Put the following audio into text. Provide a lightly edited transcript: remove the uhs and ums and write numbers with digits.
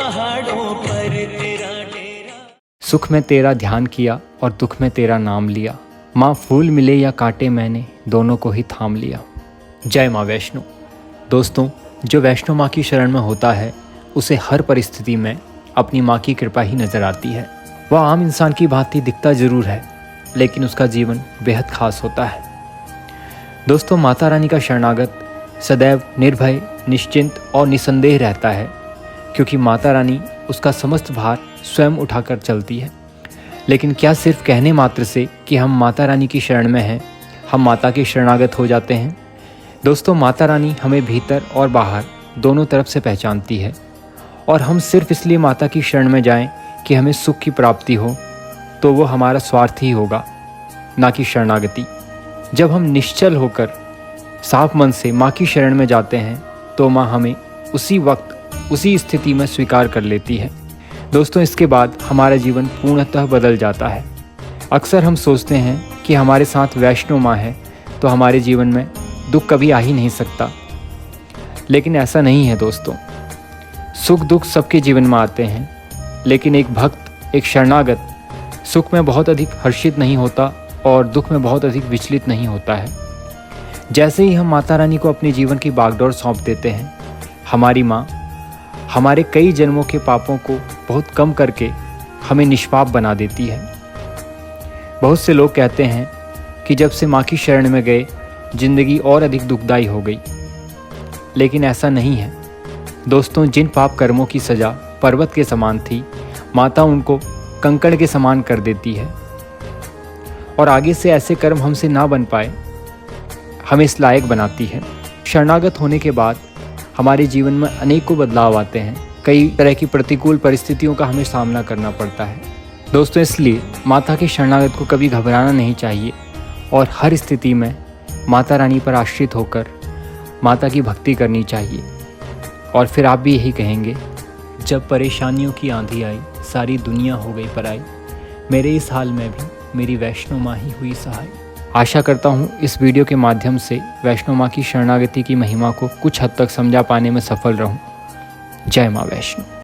पहाड़ों पर तेरा डेरा। सुख में तेरा ध्यान किया और दुख में तेरा नाम लिया, माँ फूल मिले या कांटे मैंने दोनों को ही थाम लिया। जय माँ वैष्णो। दोस्तों, जो वैष्णो माँ की शरण में होता है उसे हर परिस्थिति में अपनी माँ की कृपा ही नज़र आती है। वह आम इंसान की भांति दिखता जरूर है, लेकिन उसका जीवन बेहद खास होता है। दोस्तों, माता रानी का शरणागत सदैव निर्भय, निश्चिंत और निसंदेह रहता है, क्योंकि माता रानी उसका समस्त भार स्वयं उठाकर चलती है। लेकिन क्या सिर्फ कहने मात्र से कि हम माता रानी की शरण में हैं, हम माता के शरणागत हो जाते हैं? दोस्तों, माता रानी हमें भीतर और बाहर दोनों तरफ से पहचानती है, और हम सिर्फ इसलिए माता की शरण में जाएं कि हमें सुख की प्राप्ति हो, तो वो हमारा स्वार्थ ही होगा, ना कि शरणागति। जब हम निश्चल होकर साफ मन से माँ की शरण में जाते हैं तो माँ हमें उसी वक्त उसी स्थिति में स्वीकार कर लेती है। दोस्तों, इसके बाद हमारा जीवन पूर्णतः बदल जाता है। अक्सर हम सोचते हैं कि हमारे साथ वैष्णो माँ है तो हमारे जीवन में दुख कभी आ ही नहीं सकता, लेकिन ऐसा नहीं है दोस्तों। सुख दुख सबके जीवन में आते हैं, लेकिन एक भक्त, एक शरणागत सुख में बहुत अधिक हर्षित नहीं होता और दुख में बहुत अधिक विचलित नहीं होता है। जैसे ही हम माता रानी को अपने जीवन की बागडोर सौंप देते हैं, हमारी माँ हमारे कई जन्मों के पापों को बहुत कम करके हमें निष्पाप बना देती है। बहुत से लोग कहते हैं कि जब से माँ की शरण में गए जिंदगी और अधिक दुखदायी हो गई, लेकिन ऐसा नहीं है दोस्तों। जिन पाप कर्मों की सज़ा पर्वत के समान थी, माता उनको कंकड़ के समान कर देती है, और आगे से ऐसे कर्म हमसे ना बन पाए हमें इस लायक बनाती है। शरणागत होने के बाद हमारे जीवन में अनेकों बदलाव आते हैं। कई तरह की प्रतिकूल परिस्थितियों का हमें सामना करना पड़ता है दोस्तों। इसलिए माता के शरणागत को कभी घबराना नहीं चाहिए, और हर स्थिति में माता रानी पर आश्रित होकर माता की भक्ति करनी चाहिए। और फिर आप भी यही कहेंगे, जब परेशानियों की आंधी आई, सारी दुनिया हो गई पराई, मेरे इस हाल में भी मेरी वैष्णो माँ ही हुई सहाय। आशा करता हूँ इस वीडियो के माध्यम से वैष्णो माँ की शरणागति की महिमा को कुछ हद तक समझा पाने में सफल रहूँ। जय माँ वैष्णो।